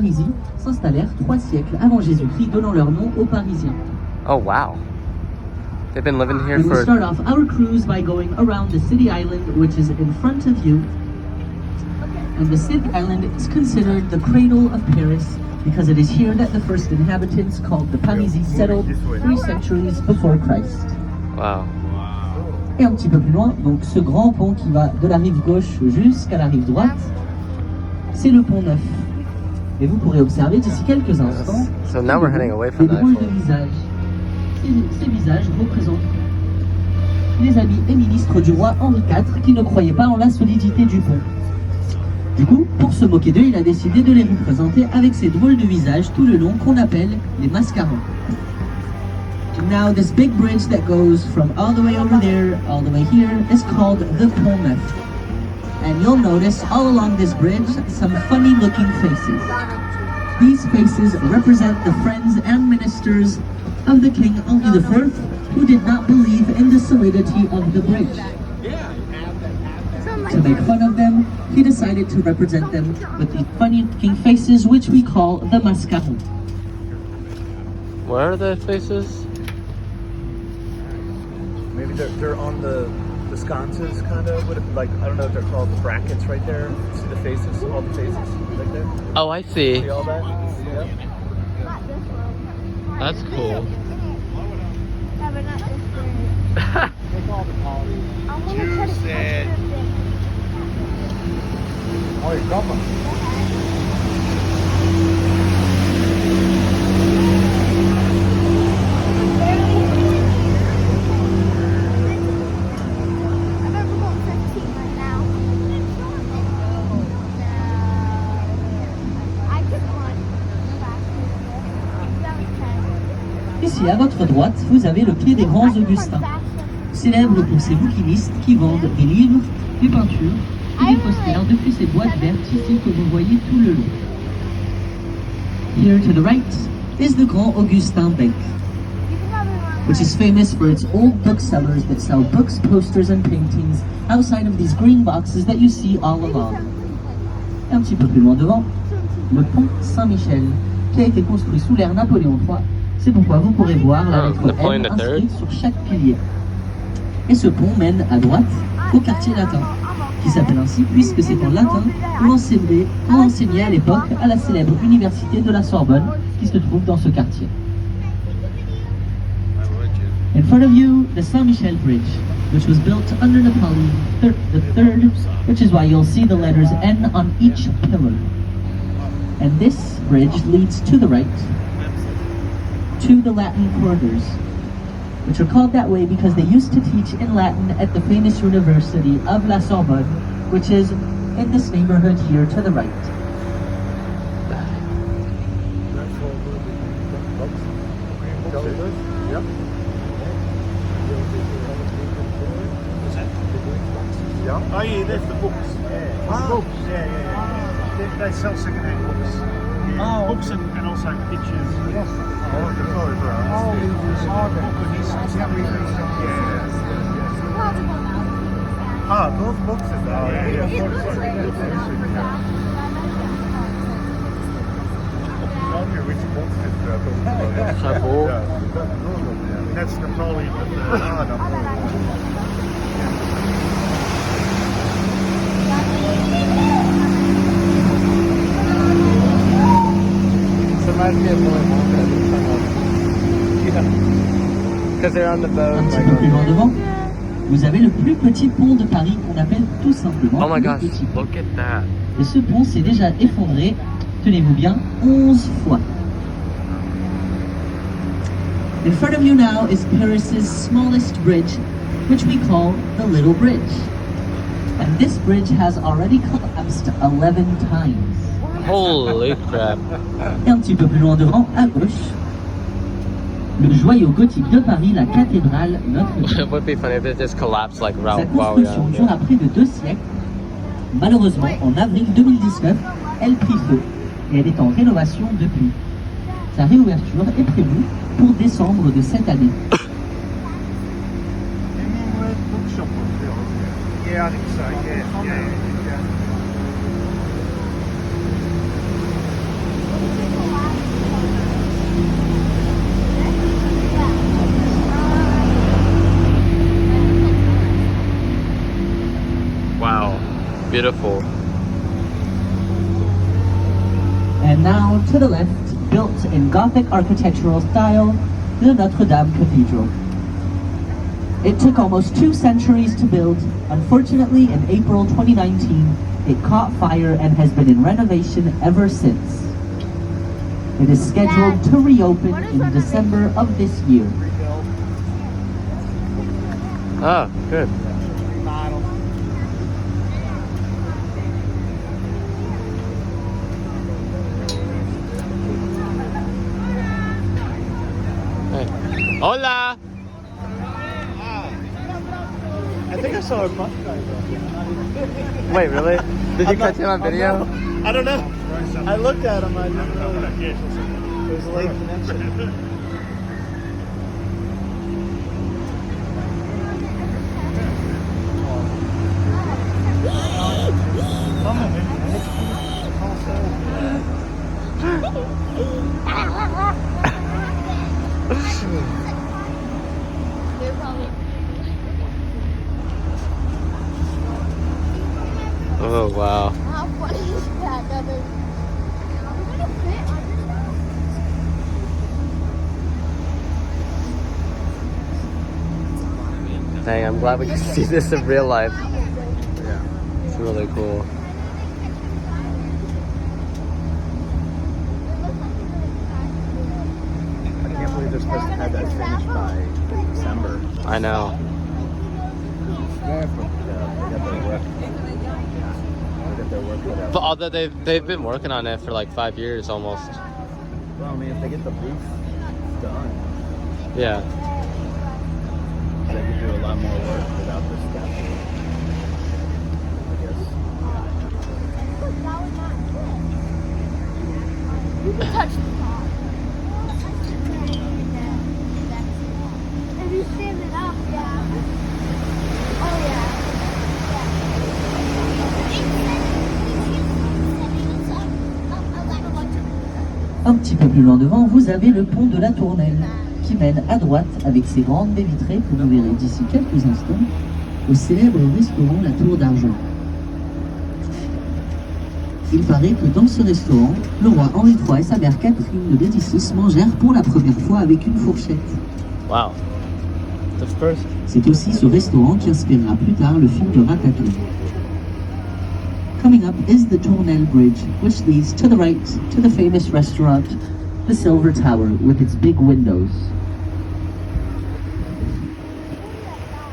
Parisis s'installèrent 3 siècles avant Jésus-Christ, donnant leur nom aux Parisiens. Oh wow. They've been living here We will for... start off our cruise by going around the city island, which is in front of you. And the city island is considered the cradle of Paris because it is here that the first inhabitants called the Parisis settled 3 centuries before Christ. Wow. Et un petit peu plus loin, donc ce grand pont qui va de la rive gauche jusqu'à la rive droite, c'est le pont Neuf. Et vous pourrez observer d'ici quelques instants So now we're heading away des from the drôles de Eiffel. visages. Ces visages représentent les amis et ministres du roi Henri IV qui ne croyaient pas en la solidité du pont. Du coup, pour se moquer d'eux, il a décidé de les représenter avec ces drôles de visages tout le long qu'on appelle les mascarons. Now this big bridge that goes from all the way over there, all the way here, is called the Pont Neuf. And you'll notice all along this bridge some funny looking faces. These faces represent the friends and ministers of the King Henri IV who did not believe in the solidity of the bridge. To make fun of them, he decided to represent them with the funny looking faces which we call the mascarons. Where are the faces? Maybe they're on the sconces, kind of. Like, I don't know if they're called the brackets right there. See the faces, all the faces right there. Oh, I see. See all that? Yep. That's cool. Oh, you got one. Ici, à votre droite, vous avez le pied des grands Augustins, célèbres pour ses bouquinistes qui vendent des livres, des peintures et des posters depuis ces boîtes vertes ici que vous voyez tout le long. Here to the right is the Grand Augustin Bank, which is famous for its old booksellers that sell books, posters and paintings outside of these green boxes that you see all along. Et un petit peu plus loin devant, le pont Saint-Michel, qui a été construit sous l'ère Napoléon III. C'est pourquoi vous pourrez voir la lettre M inscrite sur chaque pilier. Et ce pont mène à droite au quartier latin, qui s'appelle ainsi puisque c'est en latin qu'on enseignait à l'époque à la célèbre université de la Sorbonne qui se trouve dans ce quartier. In front of you, the Saint-Michel Bridge, which was built under Napoleon III, which is why you'll see the letters N on each pillar. And this bridge leads to the right, to the Latin quarters, which are called that way because they used to teach in Latin at the famous University of La Sorbonne, which is in this neighborhood here to the right. Yep. Oh yeah, there's the books. Ah. Books. Yeah. They sell second-hand books. Yeah. Oh. Books and also pictures. Yes. Ah, those boxes. Oh, Chapeau. That's Napoleon. Reminds me of Willy Wonka. Because they're on the boat. Un petit peu plus loin devant, vous avez le plus petit pont de Paris qu'on appelle tout simplement Oh my le gosh, Petit Pont. look at that. Et ce pont s'est déjà effondré, tenez-vous bien, 11 fois. In front of you now is Paris's smallest bridge, which we call the Little Bridge. And this bridge has already collapsed 11 times. Holy crap. Et un petit peu plus loin devant, à gauche, le joyau gothique de Paris, la cathédrale Notre-Dame. It would be funny if it just collapsed like Sa while we construction are. dure près de 2 siècles. Malheureusement, en avril 2019, elle prit feu et elle est en rénovation depuis. Sa réouverture est prévue pour décembre de cette année. Yeah, I think so. Yeah. beautiful. And now, to the left, built in Gothic architectural style, the Notre Dame Cathedral. It took almost 2 centuries to build. Unfortunately, in April 2019, it caught fire and has been in renovation ever since. It is scheduled to reopen in December of this year. Ah, good. Hey. Hola! I think I saw a bus guy. Wait, really? Did you catch him on video? I don't know. I looked at him. I didn't really. It was a late connection. Oh, wow. How funny is that? Dang, I'm glad we can see this in real life. Yeah. It's really cool. I can't believe they're supposed to have that finished by December. I know. Yeah, but they got their work. They got their work cut out. But although they've been working on it for like 5 years almost. Well, I mean, if they get the roof done, Yeah. they could do a lot more work without this stuff. I guess. You can touch the top. If you stand it up, yeah. Oh, yeah. Un petit peu plus loin devant, vous avez le pont de la Tournelle, qui mène à droite, avec ses grandes baies vitrées, que vous verrez d'ici quelques instants, au célèbre restaurant La Tour d'Argent. Il paraît que dans ce restaurant, le roi Henri III et sa mère Catherine de Médicis mangèrent pour la première fois avec une fourchette. Wow. The first. C'est aussi ce restaurant qui inspirera plus tard le film de Ratatouille. Coming up is the Tournelle Bridge, which leads to the right to the famous restaurant, the Silver Tower, with its big windows.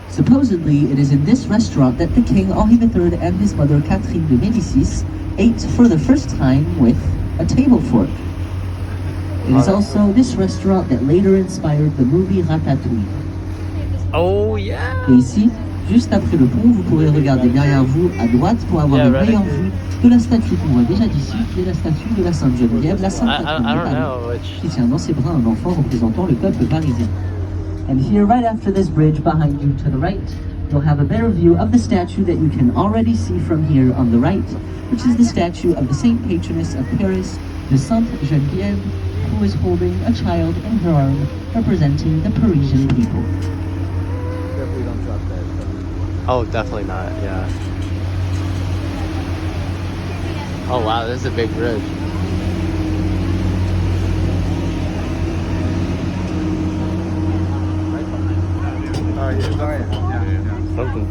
Supposedly, it is in this restaurant that the King Henri III and his mother Catherine de Médicis ate for the first time with a table fork. It is also this restaurant that later inspired the movie Ratatouille. Oh yeah. Et ici, juste après le pont, vous pourrez regarder derrière vous à droite pour avoir une meilleure vue de la statue qu'on voit déjà d'ici, qui est la statue de la Sainte Geneviève, la Sainte Catherine I de don't Paris, know which. qui tient dans ses bras un enfant représentant le peuple parisien. And here, right after this bridge behind you to the right, you'll have a better view of the statue that you can already see from here on the right, which is the statue of the Saint Patroness of Paris, the Sainte Geneviève, who is holding a child in her arm, representing the Parisian people. Definitely don't drop that. Oh, definitely not. Yeah. Oh wow, this is a big bridge. Oh, yeah. Something.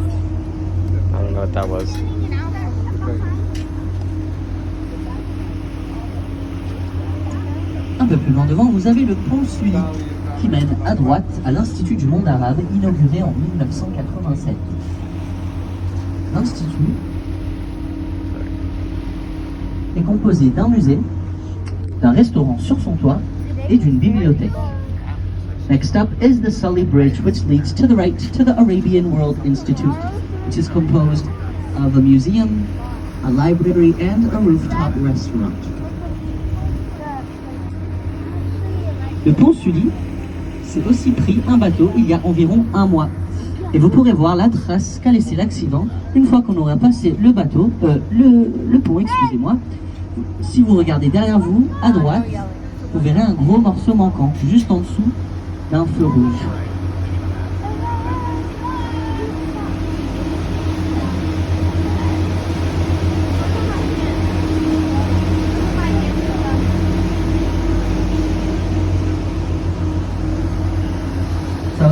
I don't know what that was. Un peu plus loin devant, vous avez le pont Sully, qui mène à droite à l'Institut du monde arabe, inauguré en 1987. L'Institut est composé d'un musée, d'un restaurant sur son toit et d'une bibliothèque. Next up is the Sully Bridge, which leads to the right to the Arabian World Institute, which is composed of a museum, a library, and a rooftop restaurant. Le pont Sully s'est aussi pris un bateau il y a environ un mois. Et vous pourrez voir la trace qu'a laissé l'accident une fois qu'on aura passé le bateau, le pont, excusez-moi. Si vous regardez derrière vous, à droite, vous verrez un gros morceau manquant, juste en dessous d'un feu rouge.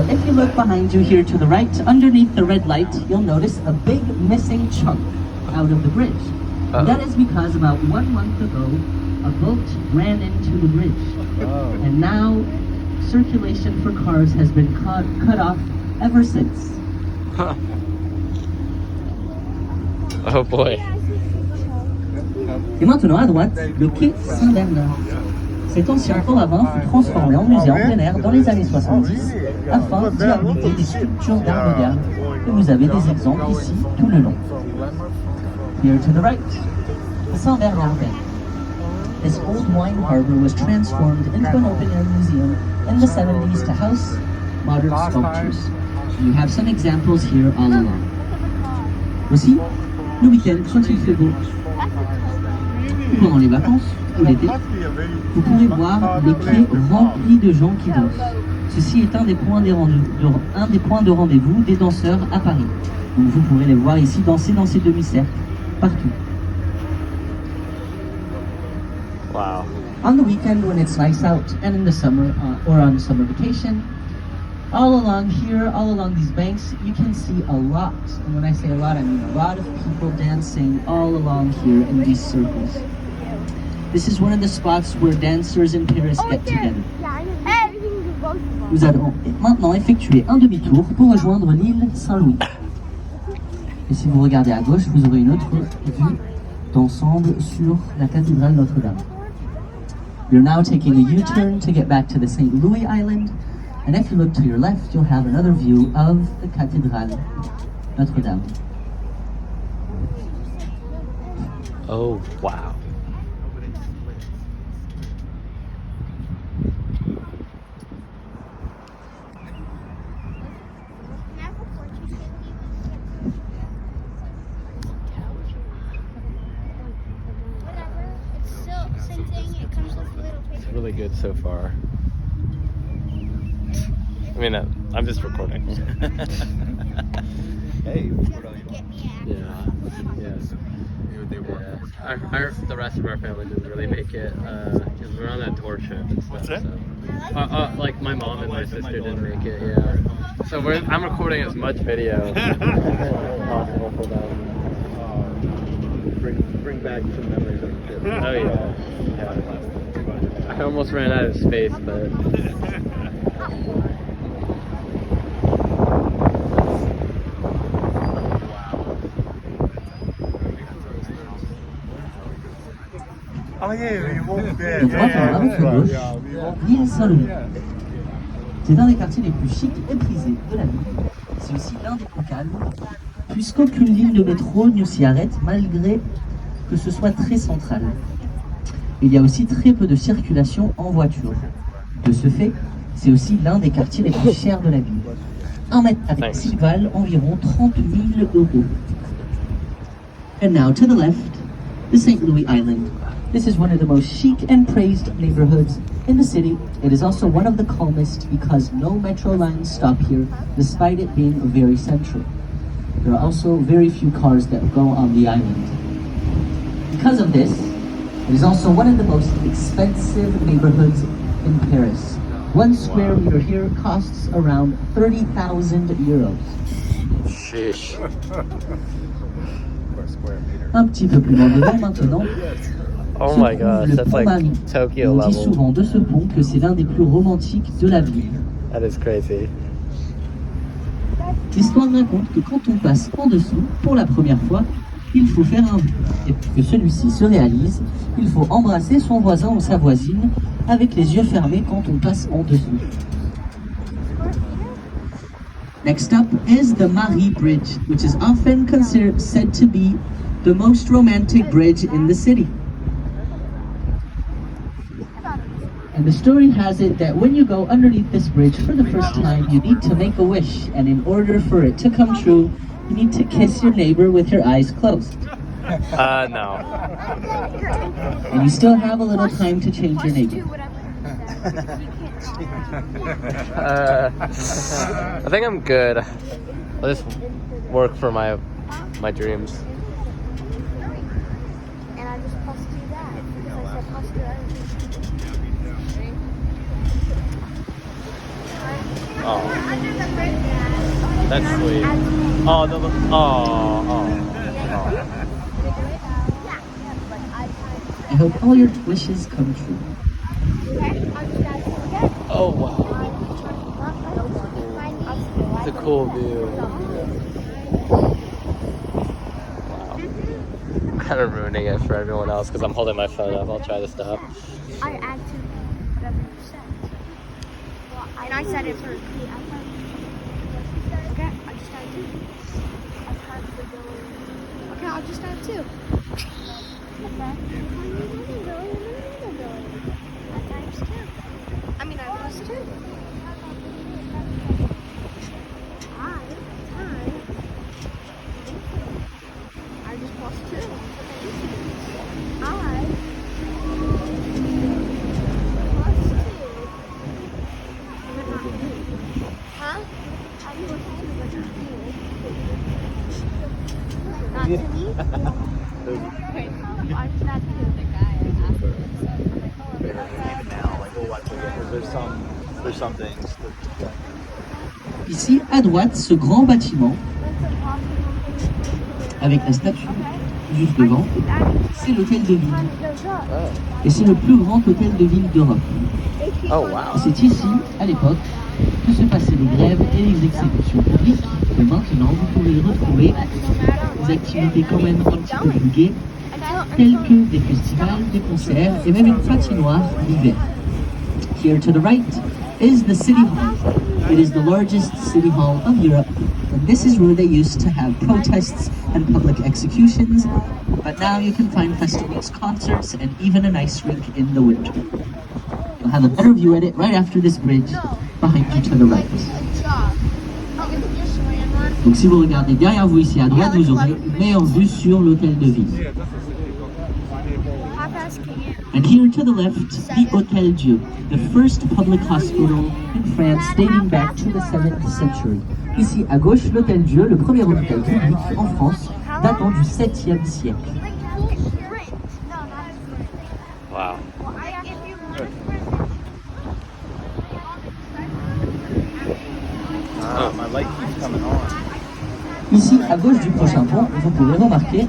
if you look behind you here to the right, underneath the red light, you'll notice a big missing chunk out of the bridge. That is because about 1 month ago, a boat ran into the bridge. And now, circulation for cars has been cut off ever since. Oh boy. Et maintenant, à droite, le quai Saint-Bernard. Cet ancien port avant fut transformé en musée en plein air dans les années 70 afin d'y abriter des sculptures d'art moderne. Et vous avez des exemples ici tout le long. Here to the right, the Saint-Bernard Bank. This old wine harbor was transformed into an open-air museum in the 70s to house modern sculptures. You have some examples here all along. Aussi, le week-end, quand il fait beau, pendant les vacances ou l'été, vous pourrez voir les quais remplis de gens qui dansent. Ceci est un des points de rendez-vous des danseurs à Paris. Donc vous pourrez les voir ici danser dans ces demi-cercles, partout. Wow. On the weekend when it's nice out and in the summer or on summer vacation, all along here, all along these banks, you can see a lot. And when I say a lot, I mean a lot of people dancing all along here in these circles. This is one of the spots where dancers in Paris get together. Nous allons maintenant effectuer un demi-tour pour rejoindre l'île Saint-Louis. Et si vous regardez à gauche, vous aurez une autre vue d'ensemble sur la cathédrale Notre-Dame. You're now taking a U-turn to get back to the St. Louis Island. And if you look to your left, you'll have another view of the Cathédrale Notre-Dame. Oh, wow. It's really good so far. I mean, I'm just recording. Hey, Yeah. The rest of our family didn't really make it because we're on that tour trip and stuff. What's that? So. Like my mom and my sister didn't make it. Yeah. So I'm recording as much video as possible for them. Bring back some memories of the trip. Oh yeah. I almost ran out of space, but. Oh yeah, we walked there. Et droite à votre gauche, l'île Saint-Louis. C'est un des quartiers les plus chics et prisés de la ville. C'est aussi l'un des plus calmes, puisqu'aucune ligne de métro ne s'y arrête malgré que ce soit très central. Il y a aussi très peu de circulation en voiture. De ce fait, c'est aussi l'un des quartiers les plus chers de la ville. Un mètre avec 6 valent environ 30 000 euros. And now to the left, the St. Louis Island. This is one of the most chic and praised neighborhoods in the city. It is also one of the calmest because no metro lines stop here, despite it being very central. There are also very few cars that go on the island. Because of this, it is also one of the most expensive neighborhoods in Paris. 1 square meter here costs around 30,000 euros. Sheesh. Un petit peu plus loin devant maintenant. Oh se my trouve gosh, le that's pont like Marie. Tokyo On dit level. souvent de ce pont que c'est l'un des plus romantiques de la ville. That is crazy. L'histoire raconte que quand on passe en dessous pour la première fois, il faut faire un vœu. Et pour que celui-ci se réalise, il faut embrasser son voisin ou sa voisine avec les yeux fermés quand on passe en dessous. Next up is the Marie Bridge, which is often said to be the most romantic bridge in the city. And the story has it that when you go underneath this bridge for the first time, you need to make a wish, and in order for it to come true, you need to kiss your neighbor with your eyes closed. No. And you still have a little time to change your neighbor. I think I'm good. I'll just work for my dreams. And I just plus do that because I said plus do everything. Oh. That's sweet. Oh, I hope all your wishes come true. Oh wow. It's a cool view. Wow. I'm kind of ruining it for everyone else because I'm holding my phone up. I'll try to stop. I add to whatever you said. And I said it first. Okay, I just add two. Okay, I'll just add two. Okay. Times two. I mean, I plus two. I just plus two. Huh? I plus two, but not two. Not to me? I'm not two. Now, like we'll watch again. There's some things. Ici, à droite, ce grand bâtiment, avec la statue juste devant, c'est l'hôtel de ville. Et c'est le plus grand hôtel de ville d'Europe. Oh wow. Et c'est ici, à l'époque, que se passaient les grèves et les exécutions publiques. Et maintenant, vous pouvez y retrouver des activités quand même un petit peu plus gaies, telles que des festivals, des concerts et même une patinoire l'hiver. Here to the right is the City Hall. It is the largest city hall of Europe, and this is where they used to have protests and public executions, but now you can find festivities, concerts, and even an ice rink in the winter. You'll have a better view at it right after this bridge, behind you to the right. Donc si vous regardez derrière vous ici à droite, vous aurez une meilleure vue sur l'hôtel de ville. And here to the left, the Hôtel Dieu, the first public hospital in France dating back to the 7th century. Ici à gauche, l'Hôtel Dieu, le premier hôpital public en France, datant du 7e siècle. Wow. My light keeps coming on. Ici, à gauche du prochain pont, vous pouvez remarquer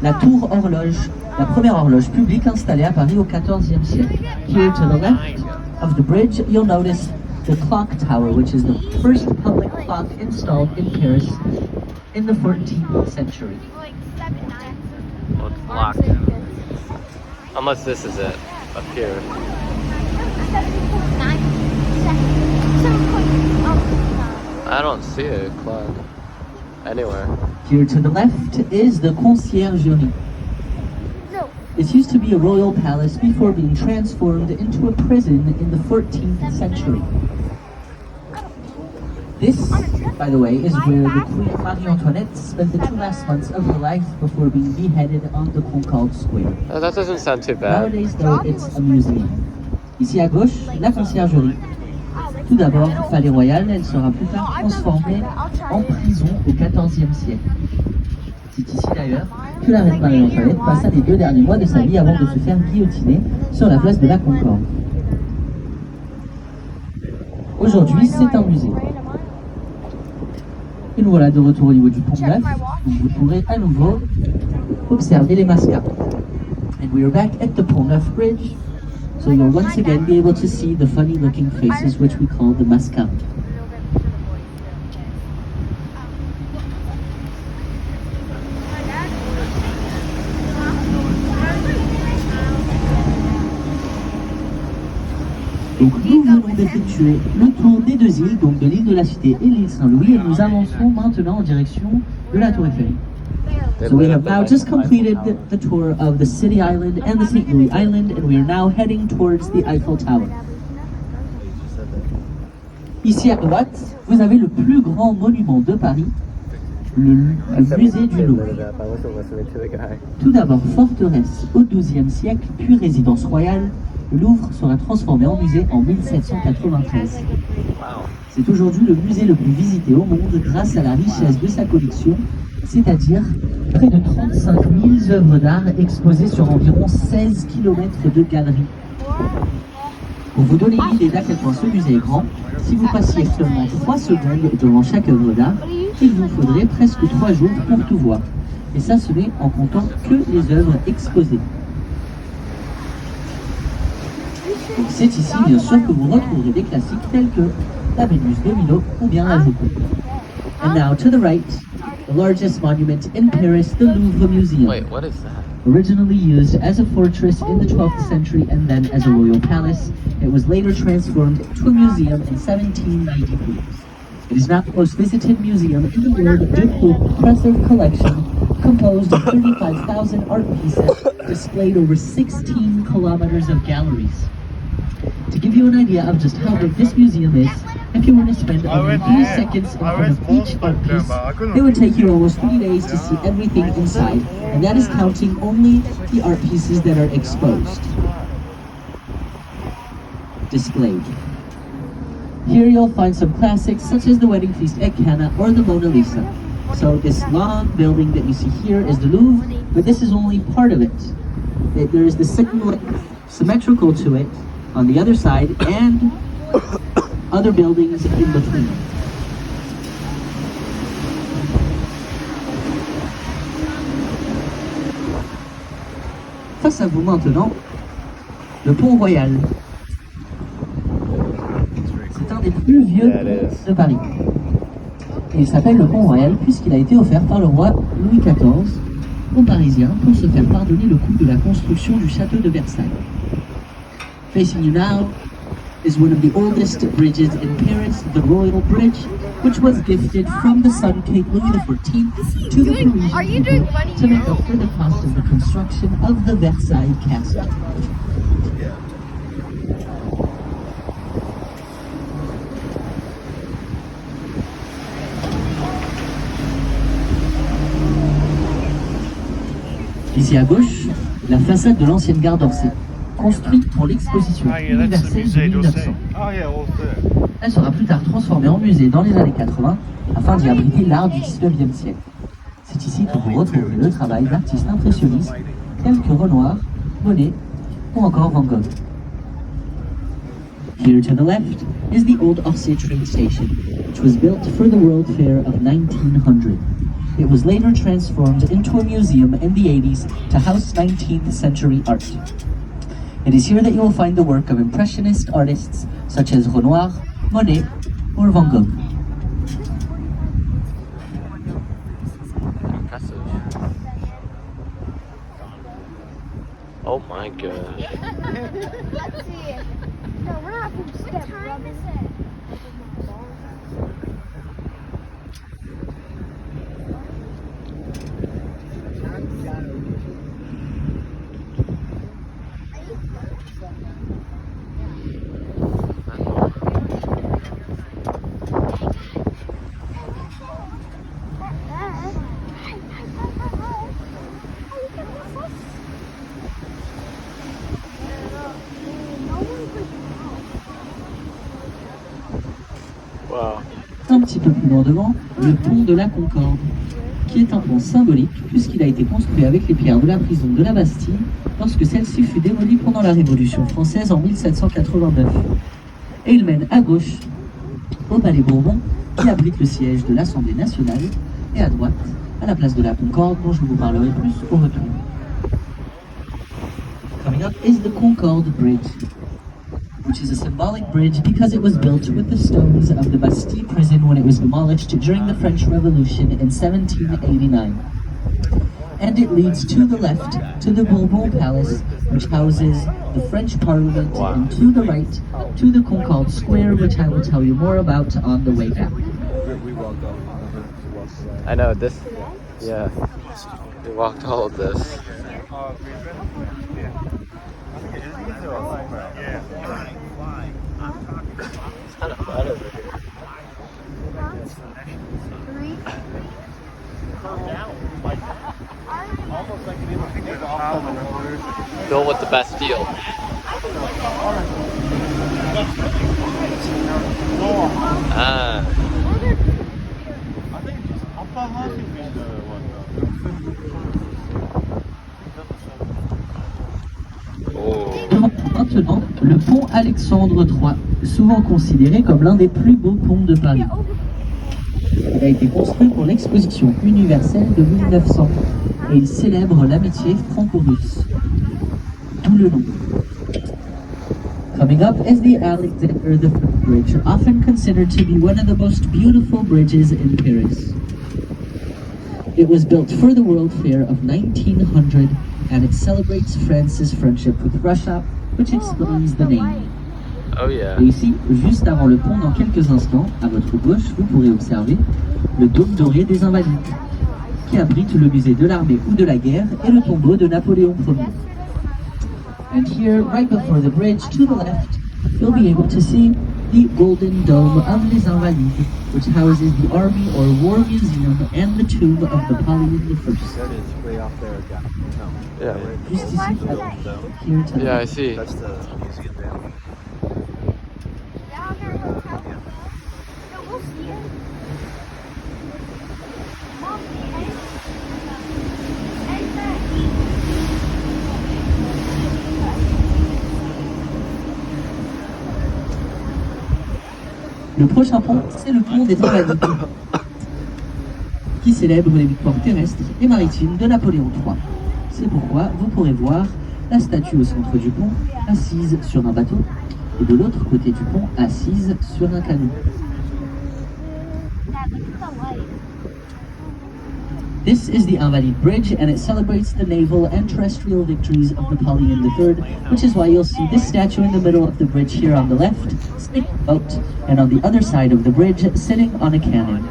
la tour horloge, la première horloge publique installée à Paris au XIVe siècle. Here to the left of the bridge, you'll notice the clock tower, which is the first public clock installed in Paris in the 14th century. Well, it's blocked. Unless this is it, up here. I don't see a clock anywhere. Here to the left is the Conciergerie. It used to be a royal palace before being transformed into a prison in the 14th century. This, by the way, is where the Queen Marie Antoinette spent the 2 last months of her life before being beheaded on the Concorde Square. Oh, that doesn't sound too bad. Nowadays, though, it's a museum. Ici à gauche, la Conciergerie. Tout d'abord, Palais Royal, elle sera plus tard transformée en prison au XIVe siècle. C'est ici d'ailleurs que la reine Marie-Antoinette passa les 2 derniers mois de sa vie avant de se faire guillotiner sur la place de la Concorde. Aujourd'hui, c'est un musée. Et nous voilà de retour au niveau du pont Neuf, où vous pourrez à nouveau observer les Mascats. And we are back at the Pont Neuf Bridge, so you'll once again be able to see the funny looking faces which we call the Mascats. Donc nous venons d'effectuer le tour des 2 îles, donc de l'île de la Cité et l'île Saint-Louis, et nous avançons maintenant en direction de la Tour Eiffel. So we have now just completed the tour of the City Island and the St. Louis Island, and we are now heading towards the Eiffel Tower. Ici à droite, vous avez le plus grand monument de Paris, le musée du Louvre. Tout d'abord forteresse au XIIe siècle, puis résidence royale, le Louvre sera transformé en musée en 1793. C'est aujourd'hui le musée le plus visité au monde grâce à la richesse de sa collection, c'est-à-dire près de 35 000 œuvres d'art exposées sur environ 16 km de galeries. Pour vous donner une idée d'à quel point ce musée est grand, si vous passiez seulement 3 secondes devant chaque œuvre d'art, il vous faudrait presque 3 jours pour tout voir. Et ça, ce n'est en comptant que les œuvres exposées. Donc c'est ici, bien sûr, que vous retrouverez des classiques tels que la Vénus de Milo ou bien la Joconde. And now to the right, the largest monument in Paris, the Louvre Museum. Wait, what is that? Originally used as a fortress in the 12th century and then as a royal palace, it was later transformed to a museum in 1793. It is now the most visited museum in the world due to its impressive collection composed of 35,000 art pieces displayed over 16 kilometers of galleries. To give you an idea of just how big this museum is, if you were to spend only 3 seconds in front of each art piece, it would take you almost 3 days to see everything inside, and that is counting only the art pieces that are exposed, displayed. Here you'll find some classics such as the Wedding Feast at Cana or the Mona Lisa. So this long building that you see here is the Louvre, but this is only part of it. There is the symmetrical to it on the other side and other buildings in between. Face à vous maintenant, le Pont Royal. C'est un des plus vieux ponts de Paris. Et il s'appelle le Pont Royal puisqu'il a été offert par le roi Louis XIV aux Parisiens pour se faire pardonner le coût de la construction du château de Versailles. Facing you now is one of the oldest bridges in Paris, the Royal Bridge, which was gifted from the son King Louis XIV to the Parisian people to make up for the cost of the construction of the Versailles Castle. Ici à gauche, la façade de l'ancienne gare d'Orsay, construite pour l'exposition universelle de 1900. Elle sera plus tard transformée en musée dans les années 80 afin d'y abriter l'art du 19e siècle. C'est ici que vous retrouverez le travail d'artistes impressionnistes tels que Renoir, Monet ou encore Van Gogh. Here to the left is the old Orsay train station, which was built for the World Fair of 1900. It was later transformed into a museum in the 80s to house 19th century art. It is here that you will find the work of impressionist artists such as Renoir, Monet, or Van Gogh. Impressive. Oh my gosh. Let's see. No, we're not going to step. What time is it? Wow. Un petit peu plus loin devant, le pont de la Concorde, qui est un pont symbolique puisqu'il a été construit avec les pierres de la prison de la Bastille lorsque celle-ci fut démolie pendant la Révolution française en 1789. Et il mène à gauche au Palais Bourbon, qui abrite le siège de l'Assemblée nationale, et à droite, à la place de la Concorde, dont je vous parlerai plus au retour. Coming up is the Concorde Bridge, which is a symbolic bridge because it was built with the stones of the Bastille prison when it was demolished during the French Revolution in 1789. And it leads to the left to the Bourbon Palace, which houses the French Parliament, and to the right to the Concorde Square, which I will tell you more about on the way back. I know this. Yeah. We walked all of this. It's kind of fun over here. Built with the Bastille. Ah. Oh. Maintenant, maintenant, le pont Alexandre III, souvent considéré comme l'un des plus beaux ponts de Paris. Il a été construit pour l'exposition universelle de 1900 et il célèbre l'amitié franco-russe. D'où le nom. Coming up is the Alexander the First Bridge, often considered to be one of the most beautiful bridges in Paris. It was built for the World Fair of 1900 and it celebrates France's friendship with Russia, which explains the name. Oh yeah. Et ici, juste avant le pont, dans quelques instants, à votre gauche, vous pourrez observer le dôme doré des Invalides, qui abrite le musée de l'armée ou de la guerre et le tombeau de Napoléon Ier. And here, right before the bridge, to the left, you'll be able to see the Golden Dome of les Invalides, which houses the Army or War Museum and the tomb of Napoleon I. There it is, way off there. No. Yeah. Juste ici, here to the Yeah, I left. see. That's the museum there. We'll see it. Mom, Le prochain pont, c'est le pont des Invalides, qui célèbre les victoires terrestres et maritimes de Napoléon III. C'est pourquoi vous pourrez voir la statue au centre du pont, assise sur un bateau, et de l'autre côté du pont, assise sur un canot. This is the Invalides Bridge, and it celebrates the naval and terrestrial victories of Napoleon III, which is why you'll see this statue in the middle of the bridge here on the left, sitting on a boat, and on the other side of the bridge, sitting on a cannon.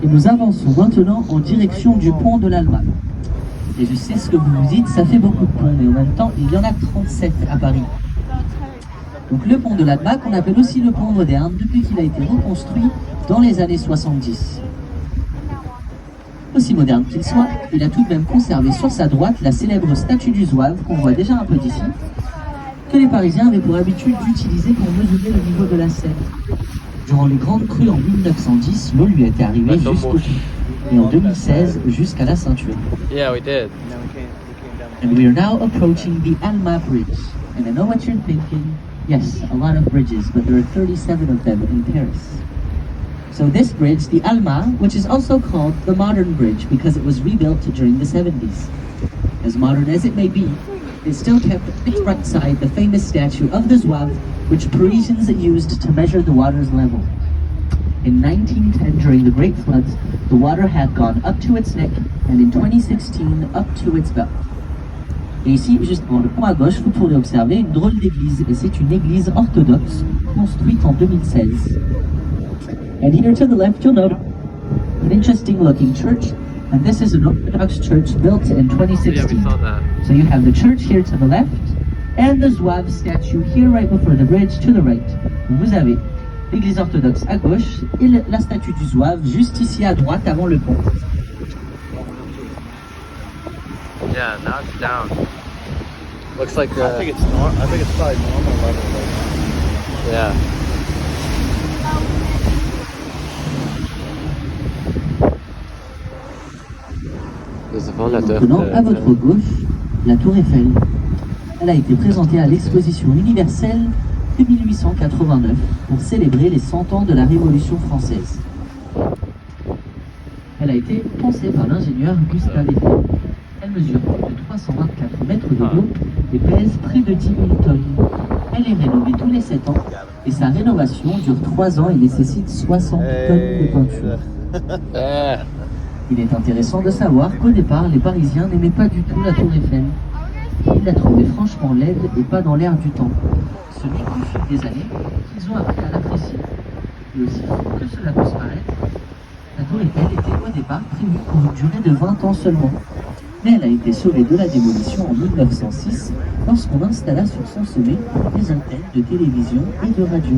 Et nous avançons maintenant en direction du pont de l'Alma. Et je sais ce que vous vous dites, ça fait beaucoup de ponts, mais en même temps, il y en a 37 à Paris. Donc le pont de l'Alma, qu'on appelle aussi le pont moderne, depuis qu'il a été reconstruit dans les années 70. Aussi moderne qu'il soit, il a tout de même conservé sur sa droite la célèbre statue du Zouave, qu'on voit déjà un peu d'ici, que les Parisiens avaient pour habitude d'utiliser pour mesurer le niveau de la Seine. Durant les grandes crues en 1910, l'eau lui était arrivée jusqu'au cou, et en 2016 jusqu'à la ceinture. Yeah, we did. And we are now approaching the Alma Bridge. And I know what you're thinking. Yes, a lot of bridges, but there are 37 of them in Paris. So this bridge, the Alma, which is also called the Modern Bridge because it was rebuilt during the 70s. As modern as it may be, it still kept its right side the famous statue of the Zouave, which Parisians used to measure the water's level. In 1910, during the Great Floods, the water had gone up to its neck, and in 2016, up to its belt. Et ici, juste devant le pont à gauche, vous pourrez observer une drôle d'église, et c'est une église orthodoxe, construite en 2016. And here to the left, you'll note an interesting looking church, and this is an Orthodox church built in 2016. Yeah, we saw that. So you have the church here to the left, and the Zouave statue here right before the bridge to the right. Vous avez l'église orthodoxe à gauche et la statue du Zouave juste ici à droite avant le pont. Yeah, now it's down. Looks like I think it's probably normal level right now. yeah. Maintenant, à votre gauche, la Tour Eiffel. Elle a été présentée à l'exposition universelle de 1889 pour célébrer les 100 ans de la Révolution française. Elle a été pensée par l'ingénieur Gustave Eiffel. Elle mesure plus de 324 mètres de haut et pèse près de 10 000 tonnes. Elle est rénovée tous les 7 ans et sa rénovation dure 3 ans et nécessite 60 tonnes de peinture. Yeah. Il est intéressant de savoir qu'au départ, les Parisiens n'aimaient pas du tout la Tour Eiffel. Ils la trouvaient franchement laide et pas dans l'air du temps. Ce n'est qu'au fil des années qu'ils ont appris à l'apprécier. Et aussi fou que cela puisse paraître, la Tour Eiffel était au départ prévue pour une durée de 20 ans seulement. Mais elle a été sauvée de la démolition en 1906 lorsqu'on installa sur son sommet des antennes de télévision et de radio.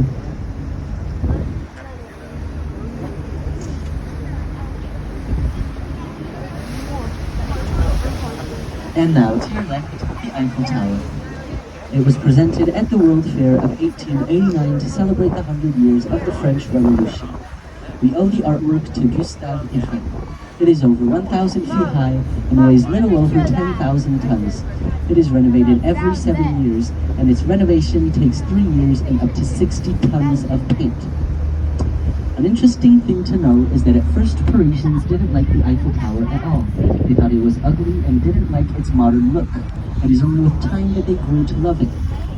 And now, to your left, the Eiffel Tower. It was presented at the World Fair of 1889 to celebrate the 100 years of the French Revolution. We owe the artwork to Gustave Eiffel. It is over 1,000 feet high and weighs little over 10,000 tons. It is renovated every 7 years, and its renovation takes 3 years and up to 60 tons of paint. An interesting thing to know is that at first Parisians didn't like the Eiffel Tower at all. They thought it was ugly and didn't like its modern look. It is only with time that they grew to love it.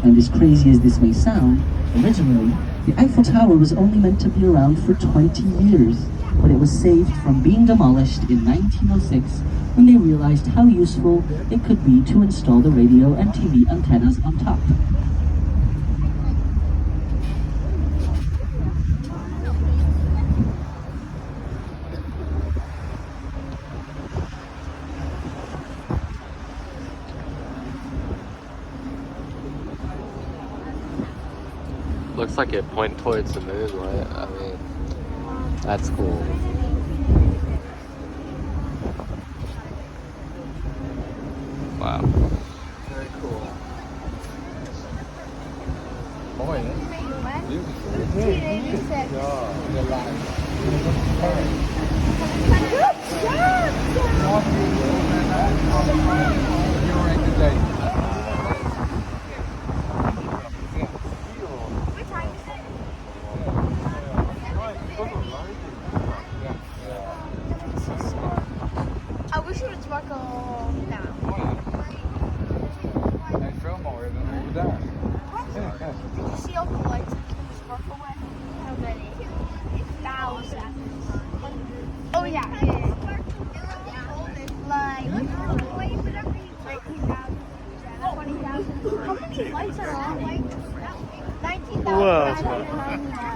And as crazy as this may sound, originally, the Eiffel Tower was only meant to be around for 20 years, but it was saved from being demolished in 1906 when they realized how useful it could be to install the radio and TV antennas on top. Looks like it points towards the moon, right? I mean, that's cool. Wow. Very cool. I wish it would sparkle now. Did you see all the lights in the sparkle one? How many? Thousands. Oh yeah. Like 19,000. 20,000. How many lights are on? 19,999. 20,000.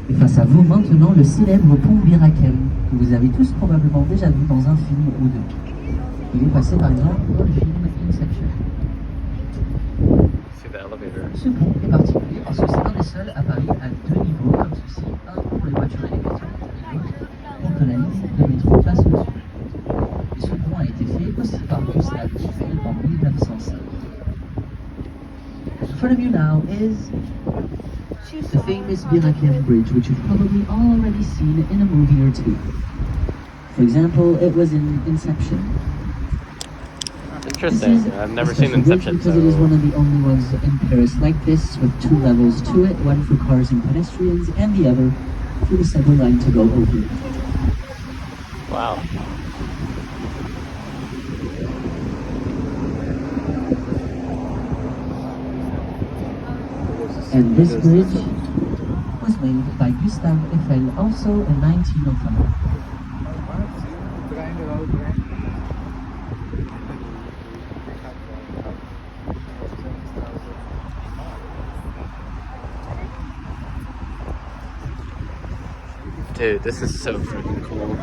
Et face à vous maintenant le célèbre pont Birakem, que vous avez tous probablement déjà vu dans un film ou deux. Il est passé par exemple dans le film Inception. See the elevator. Ce pont est particulier parce que c'est un des seuls à Paris à 2 niveaux comme ceci, un pour les voitures électriques et l'autre pour que la ligne de métro passe dessus. Et ce pont a été fait aussi par Gustave Eiffel en 1905. In front of you now is the famous Birakem Bridge, which you've probably already seen in a movie or two. For example, it was in Inception. Interesting. I've never seen Inception, because it is one of the only ones in Paris like this, with 2 levels to it, one for cars and pedestrians, and the other for the subway line to go over it. Wow. And this bridge was made by Gustave Eiffel also in 1905. Dude, this is so freaking cool.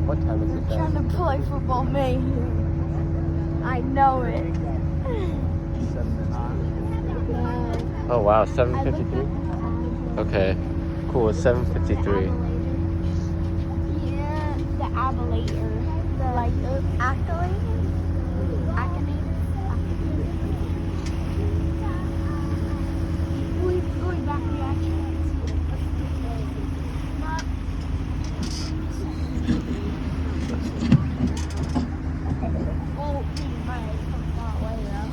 What time is it Trying now? to play football, mate. I know it. Oh wow, 7:53? Okay, cool, it's 7:53. Yeah, the ablator. The like accolade. Going back to action. Oh, right, from far away though.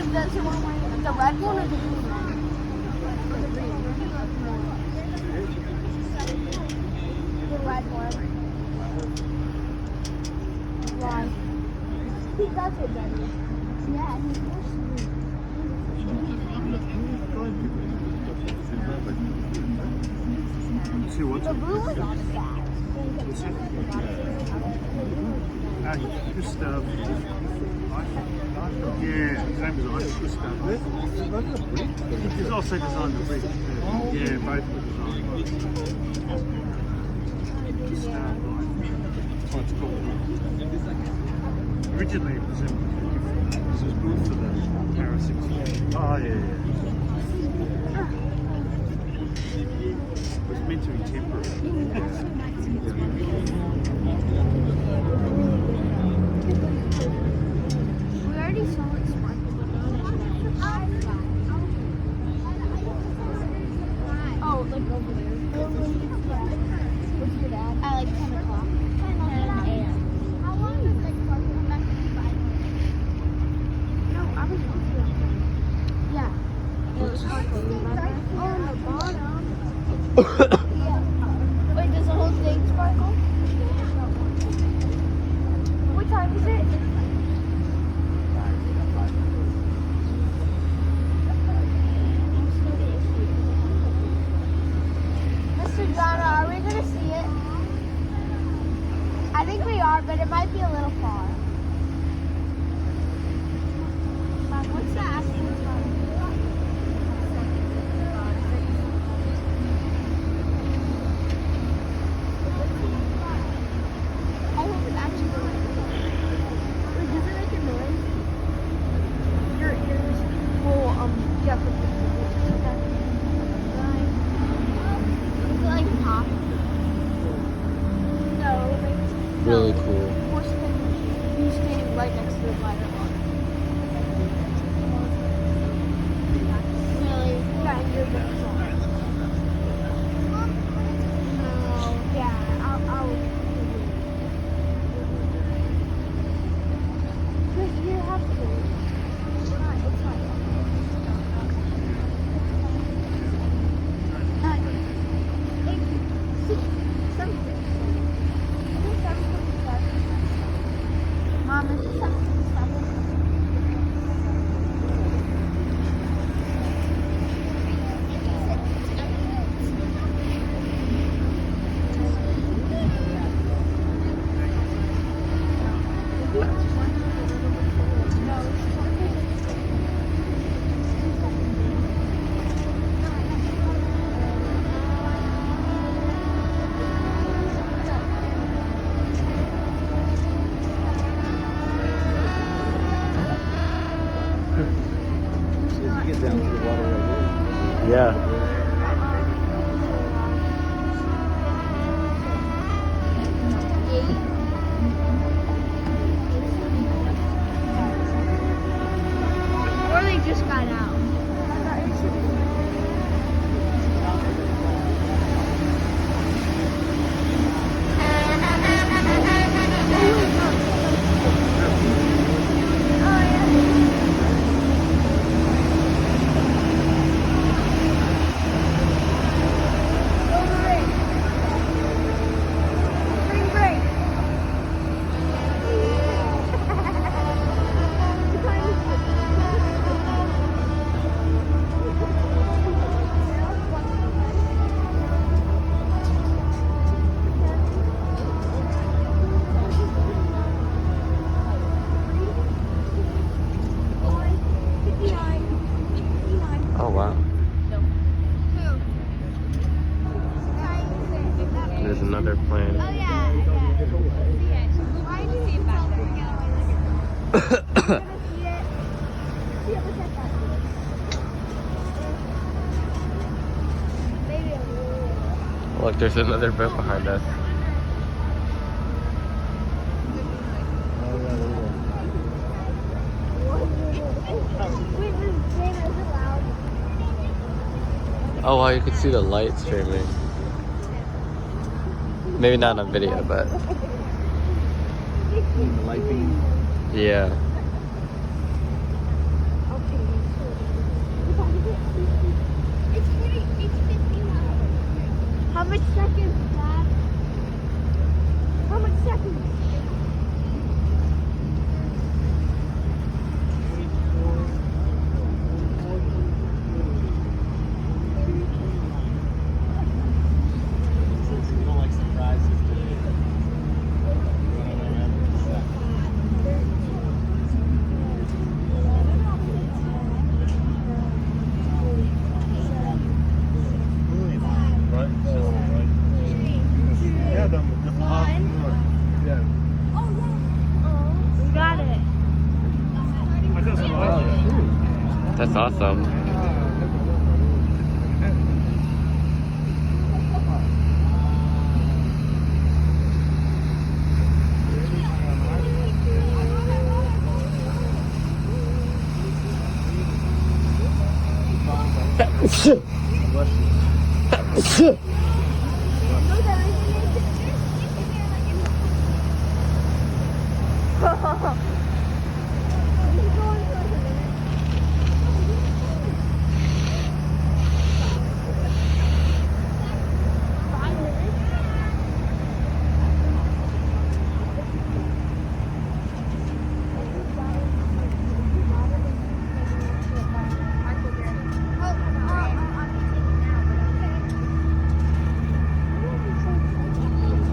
the red one or the blue one? Or the green one? The red one. Why? That's it, Daddy. Yeah, he's more sweet. See what's The blue one's not as bad. just yeah, same as I just It's also designed to brick. Yeah, both were designed. Just what's called. Originally it was built for the Para 6. Oh yeah. It was meant to be temporary. We already saw it sparkle, but not it. Oh, like over there. What's your dad? At like 10 o'clock. 10 a.m. How long does like sparkle come back to the No, I was supposed to. Yeah. It was sparkle. On the bottom. Yeah. Wait, does the whole thing sparkle? What time is it? Mr. John, are we going to see it? I think we are, but it might be a little far. Mom, what's the asking time? I hope it's actually going. Wait, does it make a noise? Your ears will, get the Is it like pop? No. Really cool. We're standing right next to the fire alarm. Really? Yeah, you're the No, yeah, I'll you have to. It's fine, it's fine. Mom, is it 7? Get down to the water right Yeah. Or they just got out. Spring break. Oh wow. There's another plane. Oh yeah, yeah. Why do you see it back there? See it, look at that. Maybe a little. Look, there's another boat behind us. Wait, this game isn't loud. Oh wow, you can see the light streaming. Maybe not on video, but The light beam. yeah. Okay. much seconds, Dad? How much seconds? We got it. That's awesome.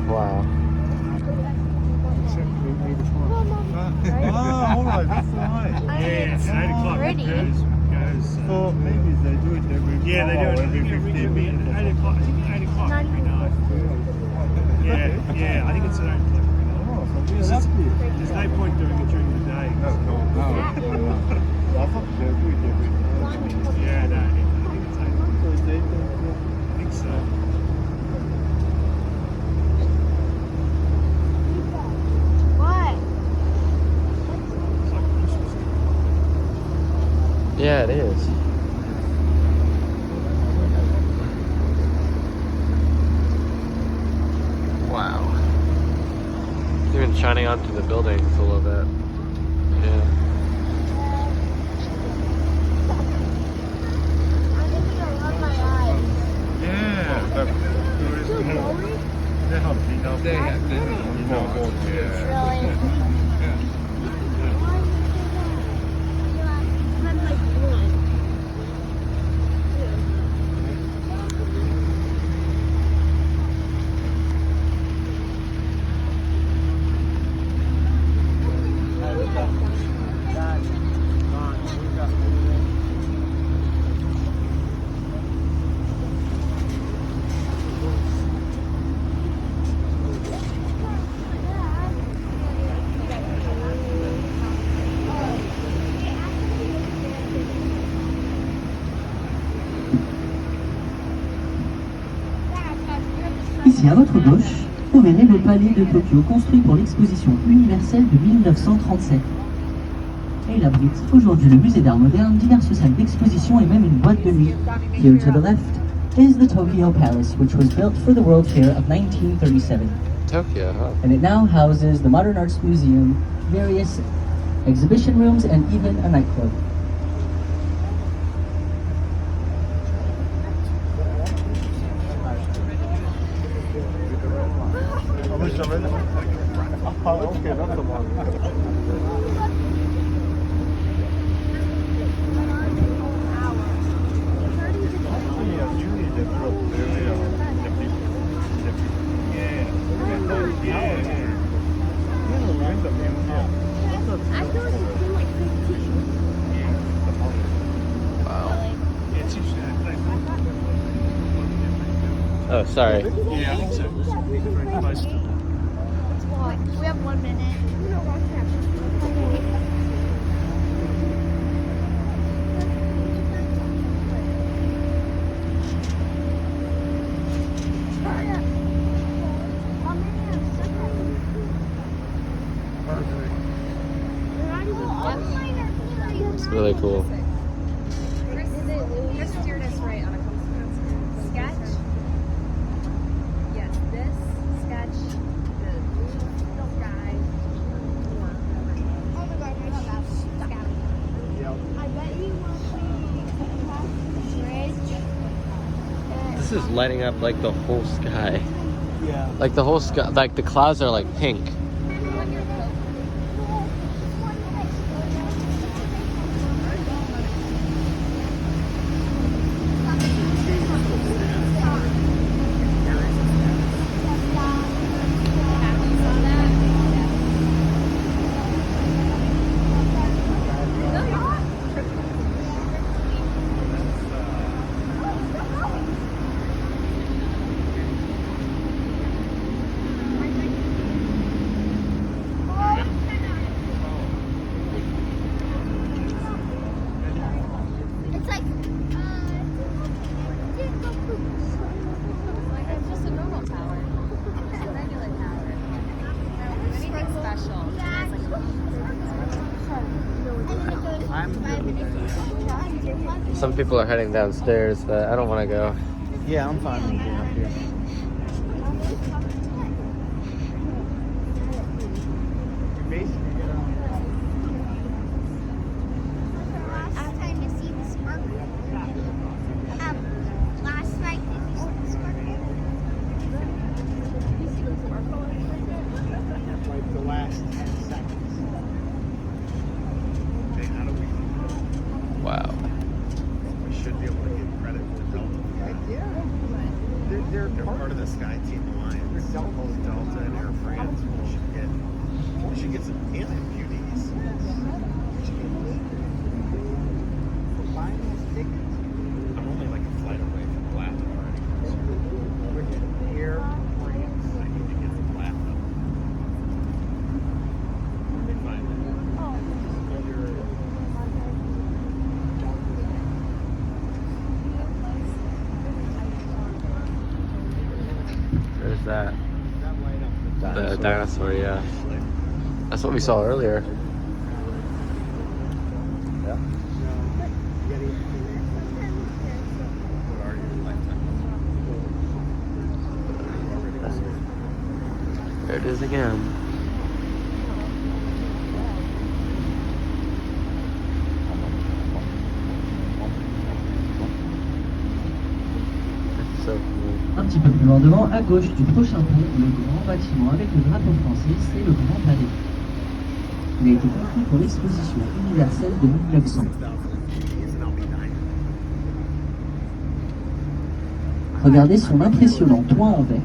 Wow. Ah, all right, that's right. Yeah, it's 8 o'clock. Pretty. So maybe they do it every Yeah, they do it every 15 minutes. at 8 o'clock. I think 8 o'clock every night. Yeah, I think it's at 8 o'clock every night. Oh, so Because we're lucky. there's no point doing it during the day. No. I thought they do it every night. Yeah, no, I think it's 8 o'clock. So they don't I think so. What? It's like Christmas. Yeah, it is. Wow. It's even shining onto the buildings a little bit. Yeah. I think I'm gonna rub my eyes. Yeah, but they have enough. They have enough. Really? I'm like one. Ici à votre gauche, vous verrez le palais de Tokyo construit pour l'exposition universelle de 1937. Et il abrite aujourd'hui le musée d'art moderne, diverses salles d'exposition et même une boîte de nuit. Here to the left is the Tokyo Palace, which was built for the World Fair of 1937. Tokyo, huh? And it now houses the Modern Arts Museum, various exhibition rooms, and even a nightclub. Okay, that's the one. I feel like it's been like 15. Wow. Yeah, it's interesting. Oh, sorry. Yeah, I think so. Very close to it. We have 1 minute. It's really cool. Just steer this right on a compass. Sketch. Yes, this sketch. The blue sky. Or Oh my god, I love that. I bet you want to pass the bridge. is lighting up like the whole sky. Yeah. Like the whole sky, like the clouds are like pink. It's like, It's just a normal tower. Just a regular tower. Anything special. Some people are heading downstairs, but I don't want to go. Yeah, I'm fine with being up here. last time to see the sparkle. Last night, did you see the sparkle? Like the last 10 seconds. Okay, how do we? Wow. We should be able to give credit to Delta. Yeah. They're They're part of the Sky Team Alliance. Delta and Air France. We should get some alien beauties. I'm only like a flight away from platinum already. We're getting Air France. I need to get some platinum. Let me find it. There's that. The dinosaur, yeah. That's what we saw earlier. Yeah. What are your lifetime? There it is again. That's so cool. Un petit peu plus loin devant, à gauche du prochain pont, le grand bâtiment avec le drapeau français, c'est le Grand Palais. Il a été construit pour l'exposition universelle de 1900. Regardez son impressionnant toit en verre.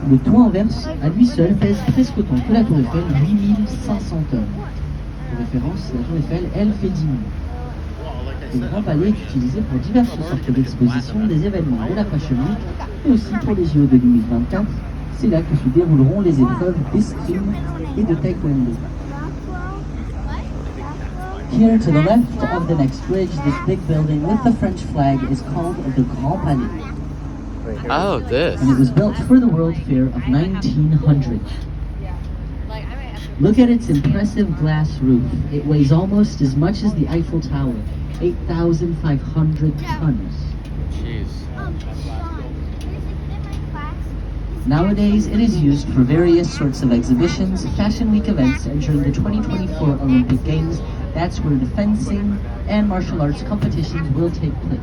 Le toit en verre, à lui seul, pèse presque autant que la Tour Eiffel, 8500 tonnes. Pour référence, la Tour Eiffel, elle, fait 10 000. Le Grand Palais est utilisé pour diverses sortes d'expositions, des événements de la Fashion Week, et aussi pour les JO 2024. C'est là que se dérouleront les épreuves d'escrime et de taekwondo. Here to the left of the next bridge, this big building with the French flag is called the Grand Palais. Oh, this. And it was built for the World Fair of 1900. Like, I might have to. Look at its impressive glass roof. It weighs almost as much as the Eiffel Tower, 8,500 tons. Jeez. Sean, there's in my class. Nowadays, it is used for various sorts of exhibitions, Fashion Week events, and during the 2024 Olympic Games, that's where the fencing and martial arts competitions will take place.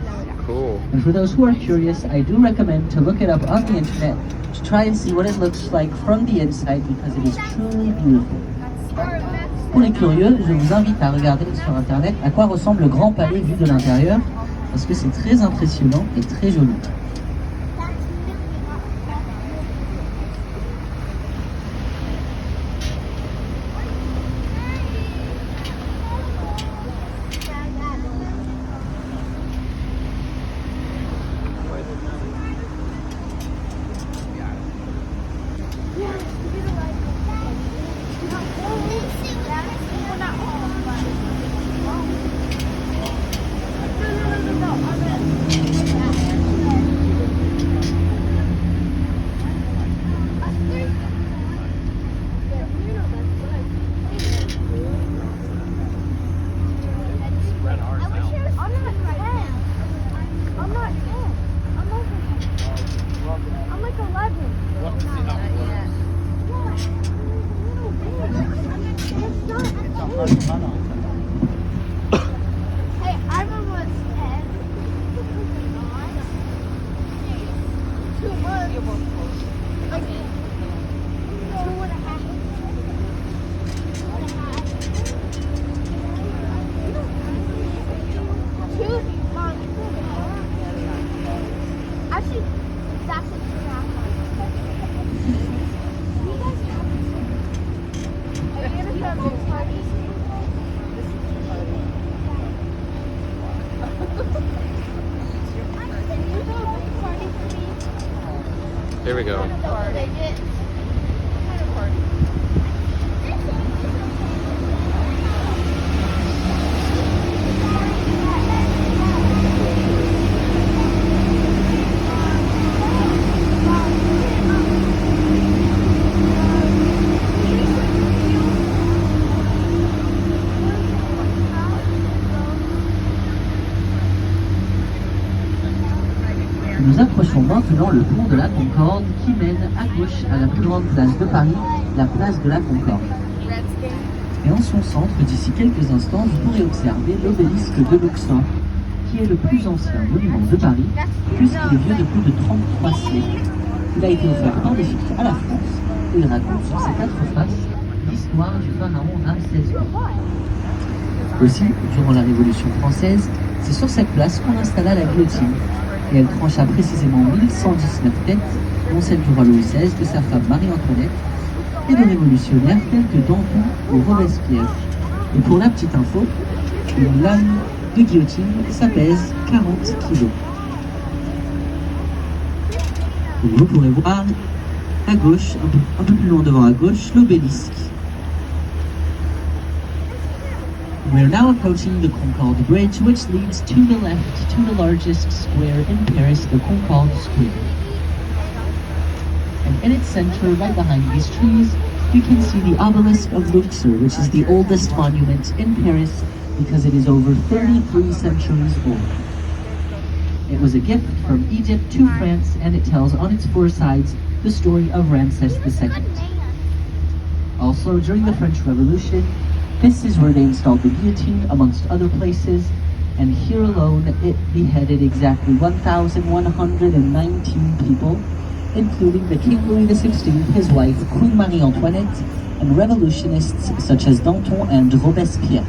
Cool. And for those who are curious, I do recommend to look it up on the internet to try and see what it looks like from the inside because it is truly beautiful. Pour les curieux, je vous invite à regarder sur internet à quoi ressemble le Grand Palais vu de l'intérieur parce que c'est très impressionnant et très joli. Here we go. Nous approchons maintenant le pont de la Concorde qui mène à gauche à la plus grande place de Paris, la place de la Concorde. Et en son centre, d'ici quelques instants, vous pourrez observer l'obélisque de Luxor, qui est le plus ancien monument de Paris, puisqu'il est vieux de plus de 33 siècles. Il a été offert par l'Égypte à la France, et il raconte sur ses 4 faces l'histoire du pharaon Ramsès II. Aussi, durant la Révolution française, c'est sur cette place qu'on installa la guillotine, et elle trancha précisément 1119 têtes, dont celle du roi Louis XVI, de sa femme Marie-Antoinette, et de révolutionnaires tels que Danton ou Robespierre. Et pour la petite info, une lame de guillotine, ça pèse 40 kilos. Donc vous pourrez voir à gauche, un peu plus loin devant à gauche, l'obélisque. We're now approaching the Concorde Bridge, which leads to the left to the largest square in Paris, the Concorde Square. And in its center, right behind these trees, you can see the obelisk of Luxor, which is the oldest monument in Paris because it is over 33 centuries old. It was a gift from Egypt to France, and it tells on its 4 sides the story of Ramses II. Also, during the French Revolution, this is where they installed the guillotine, amongst other places, and here alone it beheaded exactly 1,119 people, including the King Louis XVI, his wife Queen Marie-Antoinette, and revolutionists such as Danton and Robespierre.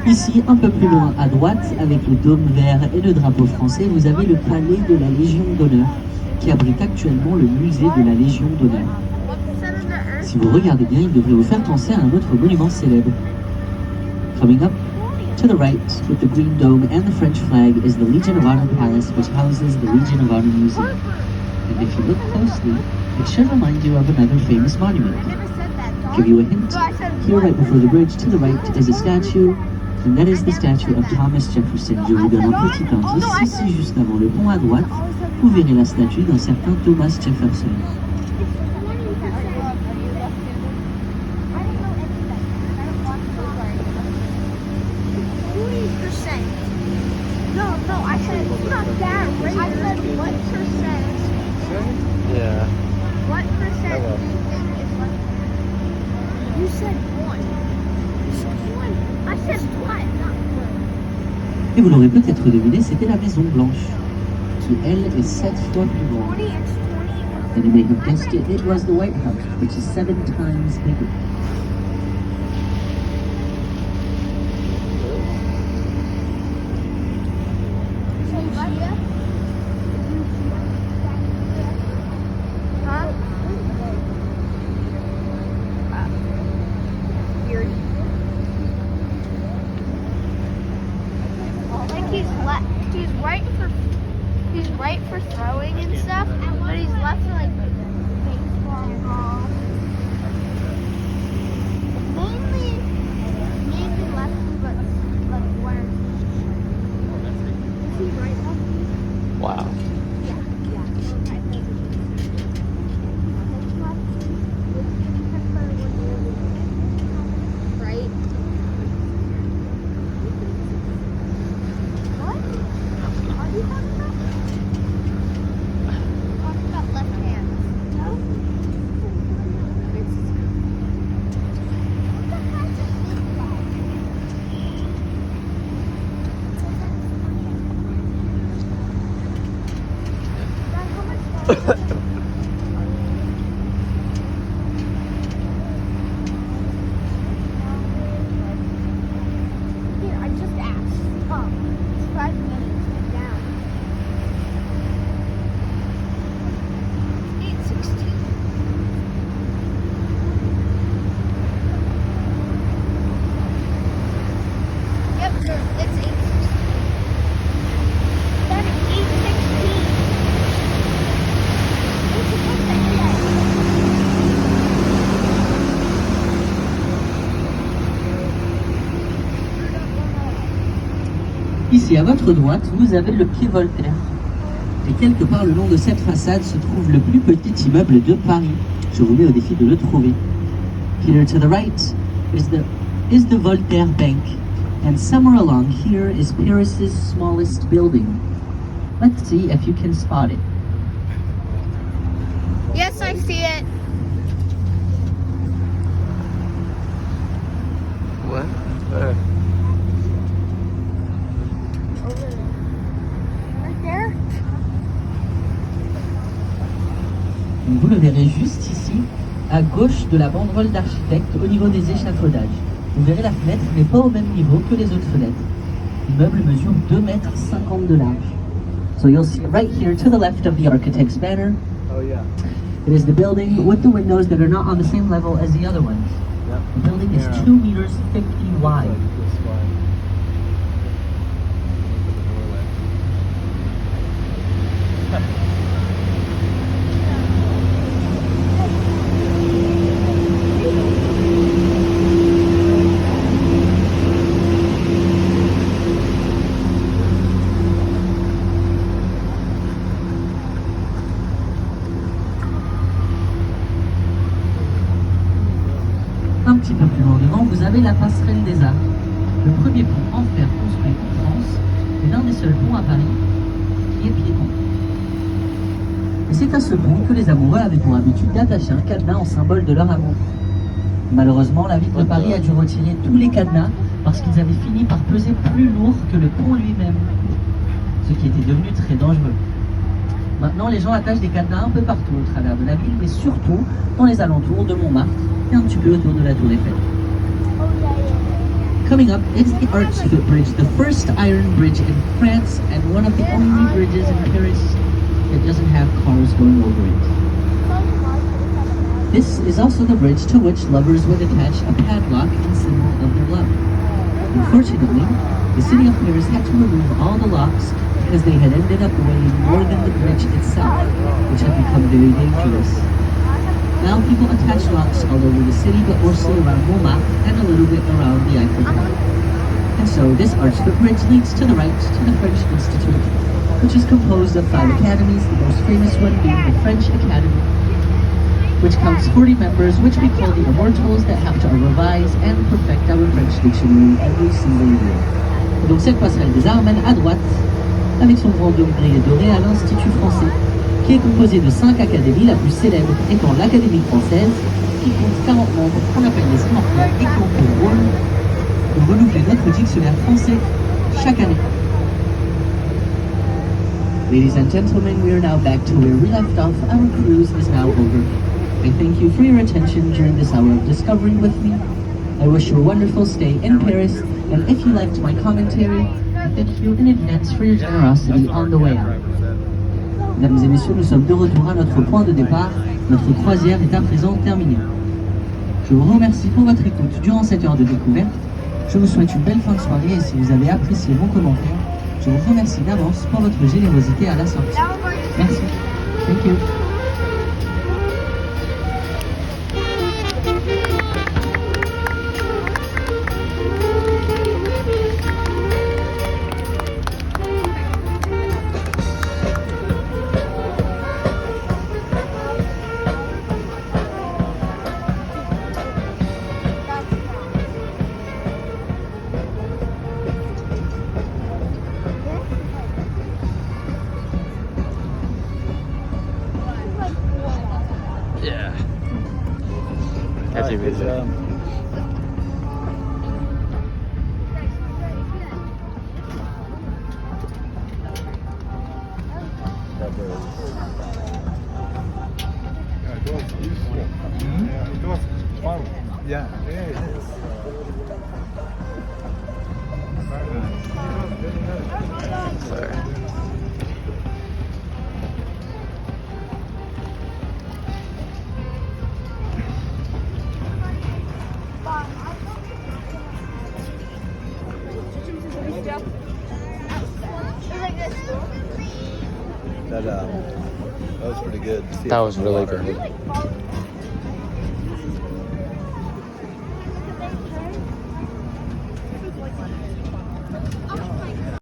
Ici, un peu plus loin à droite, avec le dôme vert et le drapeau français, vous avez le palais de la Légion d'honneur, qui abrite actuellement le musée de la Légion d'honneur. Si vous regardez bien, il devrait vous faire penser à un autre monument célèbre. Coming up to the right, with the green dome and the French flag, is the Legion of Honor Palace, which houses the Legion of Honor Museum. And if you look closely, it should remind you of another famous monument. Give you a hint, here right before the bridge to the right is a statue, and that is the statue of Thomas Jefferson. Je vous donne un petit indice, ici juste avant le pont à droite, vous verrez la statue d'un certain Thomas Jefferson. No, I said it's not that rate. I said what percent? Yeah. What percent do you think is left? You said 1. You said 1. I said 1, not 1. Et vous l'aurez peut-être deviné, c'était la Maison Blanche. qui elle est 7 fois plus grande. 20, it's 20. And you may have guessed it, it was the White House, which is 7 times bigger. Huh? Weird. Like he's right for throwing and stuff, but he's left for like baseball and golf. Mainly left, but like one. Is he right left? Wow. Right? What? Are you talking about? Talking about left hand. No? What the heck is this? How much Here, I just asked. It's 5 minutes down. 8:16. Yep, it's 8:16. That's 8:16. It's supposed to end at Ici, à votre droite, vous avez le pied Voltaire. Et quelque part le long de cette façade se trouve le plus petit immeuble de Paris. Je vous mets au défi de le trouver. Here to the right is the Voltaire Bank. And somewhere along here is Paris's smallest building. Let's see if you can spot it. Yes, I see it. What? Over there. Right there? Donc vous le verrez juste ici, à gauche de la banderole d'architecte, au niveau des échafaudages. Vous verrez la fenêtre n'est pas au même niveau que les autres fenêtres. L'immeuble mesure 2,50 mètres de large. So you'll see right here to the left of the architect's banner, Oh yeah. it is the building with the windows that are not on the same level as the other ones. Yep. The building is Yeah. 2 meters 50 wide. This way. Un petit peu plus loin devant, vous avez la passerelle des Arts, le premier pont en fer construit en France et l'un des seuls ponts à Paris qui est piéton. Et c'est à ce pont que les amoureux avaient pour habitude d'attacher un cadenas en symbole de leur amour. Malheureusement, la ville de Paris a dû retirer tous les cadenas parce qu'ils avaient fini par peser plus lourd que le pont lui-même, ce qui était devenu très dangereux. Maintenant, les gens attachent des cadenas un peu partout au travers de la ville, mais surtout dans les alentours de Montmartre et un petit peu autour de la Tour Eiffel. Oh, yeah. Coming up is the Arch Footbridge, the first iron bridge in France and one of the only bridges in Paris that doesn't have cars going over it. This is also the bridge to which lovers would attach a padlock in symbol of their love. Unfortunately, the city of Paris had to remove all the locks because they had ended up weighing more than the bridge itself, which had become very dangerous. Now people attach locks all over the city, but mostly around Montmartre and a little bit around the Eiffel Tower. And so this arch footbridge leads to the right to the French Institute, which is composed of 5 academies, the most famous one being the French Academy, which counts 40 members, which we call the immortals, that have to revise and perfect our French dictionary every single year. Et donc cette passerelle des arts mène à droite, avec son grand dôme gris et doré, à l'Institut français, qui est composé de 5 académies, la plus célèbre étant l'Académie française, qui compte 40 membres qu'on appelle les immortels et qui ont pour rôle de renouveler notre dictionnaire français chaque année. Ladies and gentlemen, we are now back to where we left off. Our cruise is now over. I thank you for your attention during this hour of discovery with me. I wish you a wonderful stay in Paris, and if you liked my commentary, I thank you in advance for your generosity on the way out. Mesdames et messieurs, nous sommes de retour à notre point de départ. Notre croisière est à présent terminée. Je vous remercie pour votre écoute durant cette heure de découverte. Je vous souhaite une belle fin de soirée et si vous avez apprécié mon commentaire, je vous remercie d'avance pour votre générosité à la sortie. Merci. Thank you. Yeah. Catchy music. Yeah, it is. Sorry. That was pretty good. That was really good.